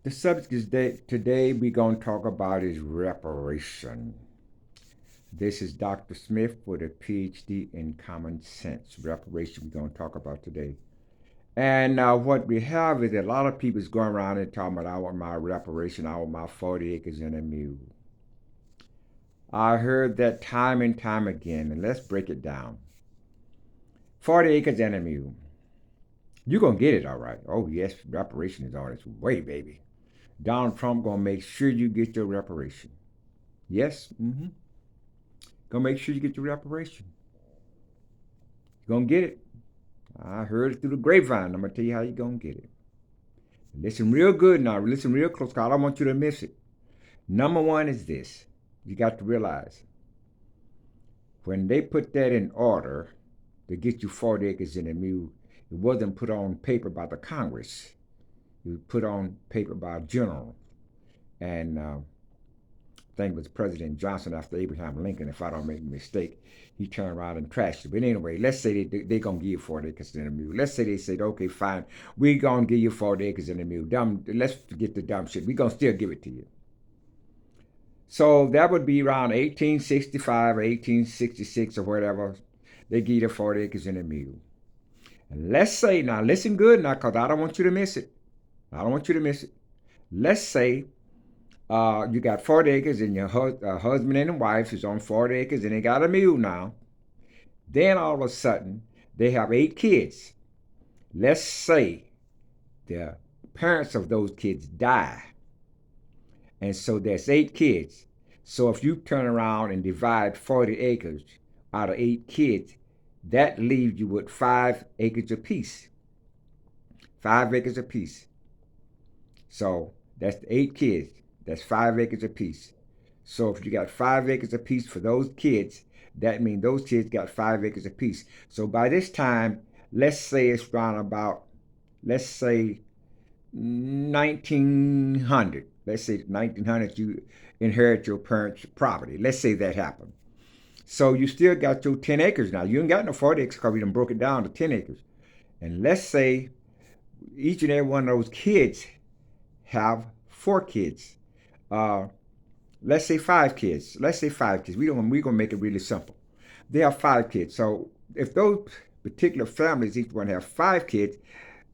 The subject is that today we're going to talk about is reparation. This is Dr. Smith with a PhD in common sense. Reparation we're going to talk about today. And what we have is a lot of people is going around and talking about I want my reparation, I want my 40 acres and a mule. I heard that time and time again, and let's break it down. 40 acres and a mule. You're going to get it all right. Oh, yes, reparation is on its way, baby. Donald Trump going to make sure you get your reparation. Yes, gonna make sure you get your reparation. You're gonna get it. I heard it through the grapevine. I'm gonna tell you how you're gonna get it. Listen real good now. Listen real close, cause I don't want you to miss it. Number one is this. You got to realize when they put that in order to get you 40 acres in a mule, it wasn't put on paper by the Congress. It was put on paper by a general. And I think it was President Johnson after Abraham Lincoln, if I don't make a mistake, he turned around and trashed it. But anyway, let's say they're going to give you 40 acres in a mule. Let's say they said, okay, fine, we're going to give you 40 acres in a mule. Let's forget the dumb shit. We're going to still give it to you. So that would be around 1865 or 1866 or whatever. They give you 40 acres in a mule. And let's say, now listen good now, because I don't want you to miss it. I don't want you to miss it. Let's say you got 40 acres and your husband and wife is on 40 acres and they got a mule now. Then all of a sudden, they have 8 kids. Let's say the parents of those kids die. And so there's 8 kids. So if you turn around and divide 40 acres out of 8 kids, that leaves you with 5 acres apiece. 5 acres apiece. So that's 8 kids. That's 5 acres apiece. So if you got 5 acres apiece for those kids, that means those kids got 5 acres apiece. So by this time, let's say it's around about, let's say 1900. Let's say 1900 you inherit your parents' property. Let's say that happened. So you still got your 10 acres now. You ain't got no 40 acres because we done broke it down to 10 acres. And let's say each and every one of those kids have 4 kids. Let's say 5 kids. Let's say 5 kids. We're gonna make it really simple. They have 5 kids. So if those particular families each one have 5 kids,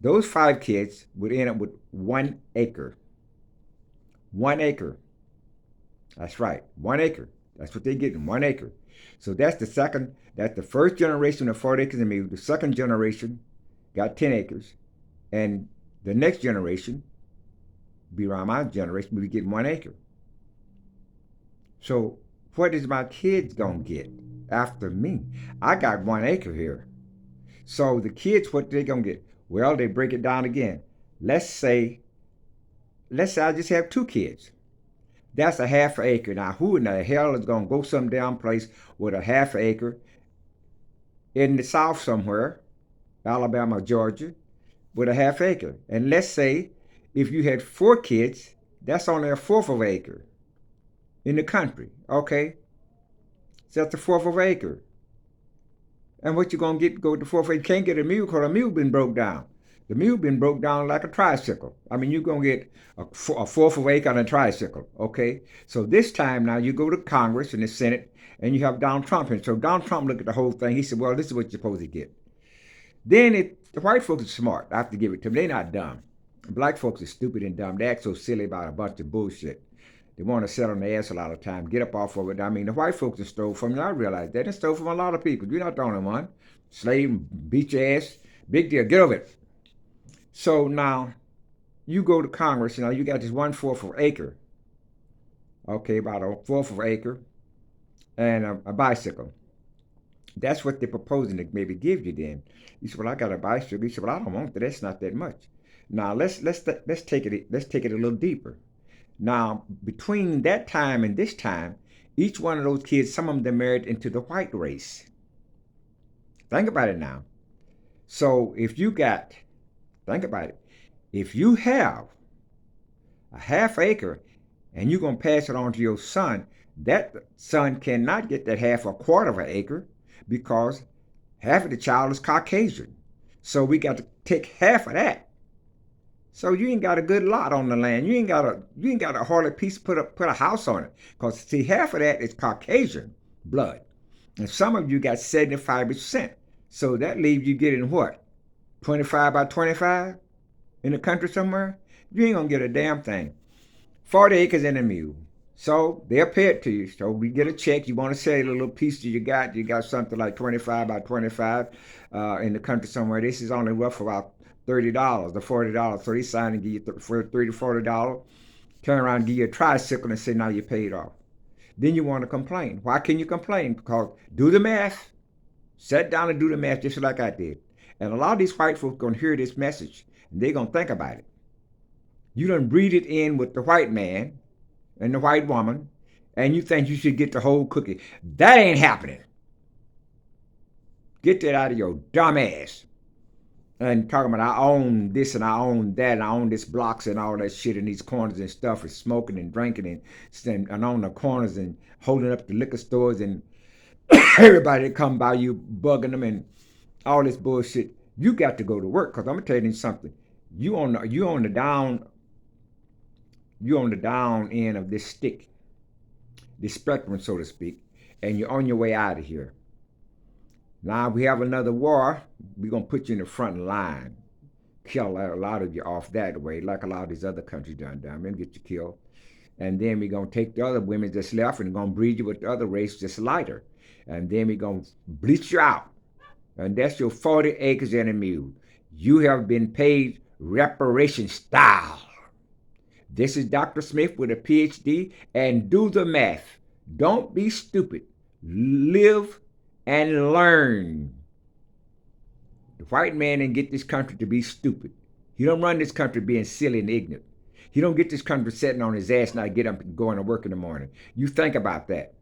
those 5 kids would end up with 1 acre. 1 acre. That's right. 1 acre. That's what they get in 1 acre. So that's the first generation of 40 acres and maybe the second generation got 10 acres. And the next generation, be around my generation, we'll be getting 1 acre. So what is my kids gonna get after me? I got 1 acre here. So the kids, what they gonna get? Well, they break it down again. Let's say I just have 2 kids. That's a half an acre. Now, who in the hell is gonna go some damn place with a half an acre in the South somewhere, Alabama, Georgia, with a half acre? And let's say if you had 4 kids, that's only a fourth of an acre in the country. Okay, so that's a fourth of an acre. And what you gonna get? Go to 4th acre? You can't get a mule because a mule been broke down. The mule been broke down like a tricycle. I mean, you're gonna get a fourth of an acre on a tricycle. Okay, so this time now you go to Congress and the Senate, and you have Donald Trump. And so Donald Trump looked at the whole thing. He said, "Well, this is what you're supposed to get." Then the white folks are smart. I have to give it to them. They're not dumb. Black folks are stupid and dumb. They act so silly about a bunch of bullshit. They want to sit on their ass a lot of time, get up off of it. I mean, the white folks have stole from you. I realize that. They stole from a lot of people. You're not the only one. Slave, beat your ass. Big deal. Get over it. So now you go to Congress. You got this 1/4 of an acre. Okay, about a fourth of an acre and a bicycle. That's what they're proposing to maybe give you then. You said, "Well, I got a bicycle." You said, "Well, I don't want that. That's not that much." Now let's take it a little deeper. Now between that time and this time, each one of those kids, some of them married into the white race. Think about it now. So think about it. If you have a half acre and you're gonna pass it on to your son, that son cannot get that half a quarter of an acre because half of the child is Caucasian. So we got to take half of that. So you ain't got a good lot on the land. You ain't got a hardly piece put a house on it. Cause see, half of that is Caucasian blood, and some of you got 75%. So that leaves you getting what? 25 by 25 in the country somewhere? You ain't gonna get a damn thing. 40 acres and a mule. So they'll pay it to you. So we get a check. You want to sell a little piece that you got. You got something like 25 by 25 in the country somewhere. This is only rough about $30 or $40. So they sign and give you for $30, $40. Turn around and give you a tricycle and say, now you're paid off. Then you want to complain. Why can you complain? Because do the math. Sit down and do the math just like I did. And a lot of these white folks going to hear this message and they're going to think about it. You done breed it in with the white man and the white woman, and you think you should get the whole cookie. That ain't happening. Get that out of your dumb ass. And talking about I own this and I own that and I own this blocks and all that shit in these corners and stuff and smoking and drinking and on the corners and holding up the liquor stores and everybody that come by you bugging them and all this bullshit. You got to go to work because I'm gonna tell you something. You on the down end of this stick, this spectrum, so to speak, and you're on your way out of here. Now we have another war. We're gonna put you in the front line, kill a lot of you off that way, like a lot of these other countries done. Maybe get you killed, and then we're gonna take the other women that's left and gonna breed you with the other race that's lighter, and then we're gonna bleach you out, and that's your 40 acres and a mule. You have been paid reparation style. This is Dr. Smith with a PhD, and do the math. Don't be stupid. Live and learn. The white man didn't get this country to be stupid. He don't run this country being silly and ignorant. He don't get this country sitting on his ass now to get up and going to work in the morning. You think about that.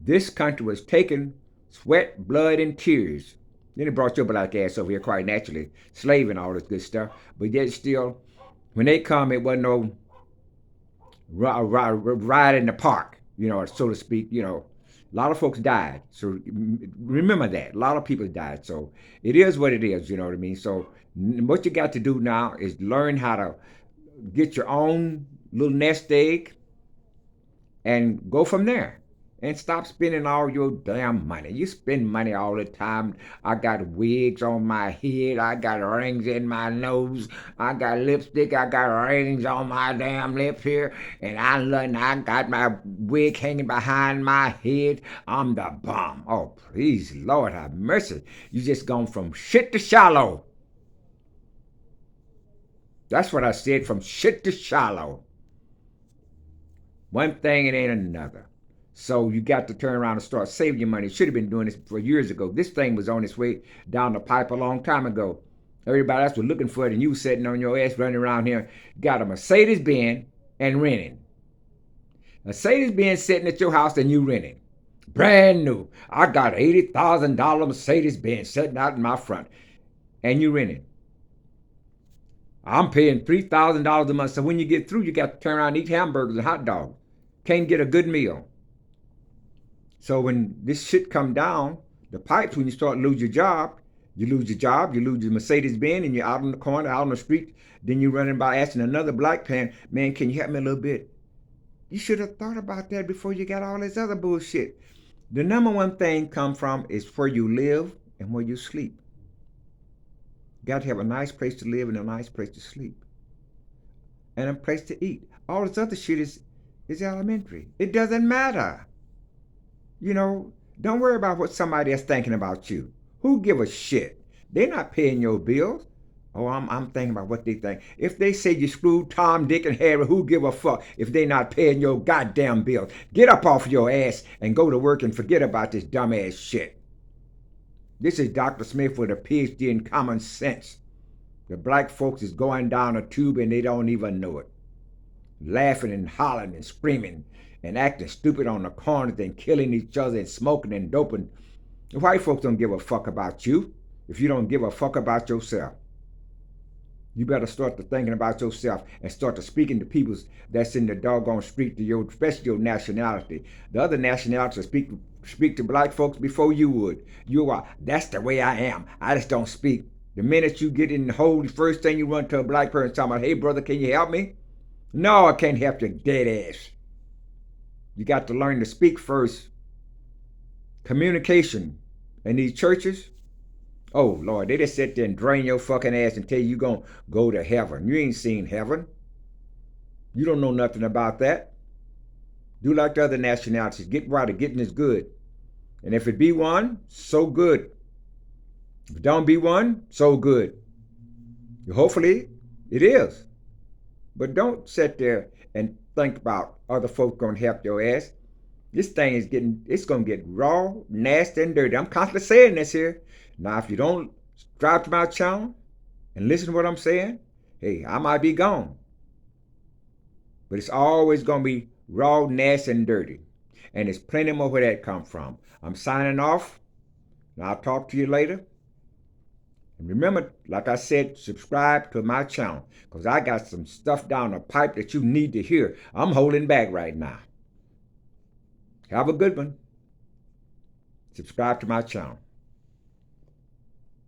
This country was taken sweat, blood, and tears. Then it brought your black ass over here quite naturally, slave and all this good stuff. But yet still, when they come, it wasn't no ride in the park, so to speak. A lot of folks died. So remember that. A lot of people died. So it is what it is, you know what I mean? So what you got to do now is learn how to get your own little nest egg and go from there. And stop spending all your damn money. You spend money all the time. I got wigs on my head. I got rings in my nose. I got lipstick. I got rings on my damn lip here. And I got my wig hanging behind my head. I'm the bomb. Oh, please, Lord have mercy. You just gone from shit to shallow. That's what I said, from shit to shallow. One thing and ain't another. So you got to turn around and start saving your money. Should have been doing this for years ago. This thing was on its way down the pipe a long time ago. Everybody else was looking for it, and you sitting on your ass running around here. Got a Mercedes-Benz and renting. Mercedes-Benz sitting at your house and you renting. Brand new. I got an $80,000 Mercedes-Benz sitting out in my front, and you renting. I'm paying $3,000 a month. So when you get through, you got to turn around and eat hamburgers and hot dogs. Can't get a good meal. So when this shit come down, the pipes, when you start lose your job, you lose your Mercedes-Benz, and you're out on the corner, out on the street, then you're running by asking another black man, can you help me a little bit? You should have thought about that before you got all this other bullshit. The number one thing come from is where you live and where you sleep. You got to have a nice place to live and a nice place to sleep. And a place to eat. All this other shit is elementary. It doesn't matter. Don't worry about what somebody else thinking about you. Who give a shit? They're not paying your bills. Oh, I'm thinking about what they think. If they say you screwed Tom, Dick, and Harry, who give a fuck if they not paying your goddamn bills? Get up off your ass and go to work and forget about this dumbass shit. This is Dr. Smith with a PhD in common sense. The black folks is going down a tube and they don't even know it. Laughing and hollering and screaming and acting stupid on the corners and killing each other and smoking and doping. The white folks don't give a fuck about you if you don't give a fuck about yourself. You better start to thinking about yourself and start to speaking to people that's in the doggone street, especially your nationality. The other nationalities speak to black folks before you would. That's the way I am. I just don't speak. The minute you get in the hole, the first thing you run to a black person talking about, hey brother, can you help me? No, I can't help you, dead ass. You got to learn to speak first. Communication. In these churches, oh Lord, they just sit there and drain your fucking ass and tell you gonna go to heaven. You ain't seen heaven. You don't know nothing about that. Do like the other nationalities. Get right, getting is good. And if it be one, so good. If it don't be one, so good. Hopefully, it is. But don't sit there and think about other folks gonna help your ass. This thing is it's gonna get raw, nasty, and dirty. I'm constantly saying this here. Now, if you don't subscribe to my channel and listen to what I'm saying, hey, I might be gone. But it's always gonna be raw, nasty, and dirty. And there's plenty more where that come from. I'm signing off. And I'll talk to you later. And remember, like I said, subscribe to my channel because I got some stuff down the pipe that you need to hear. I'm holding back right now. Have a good one. Subscribe to my channel.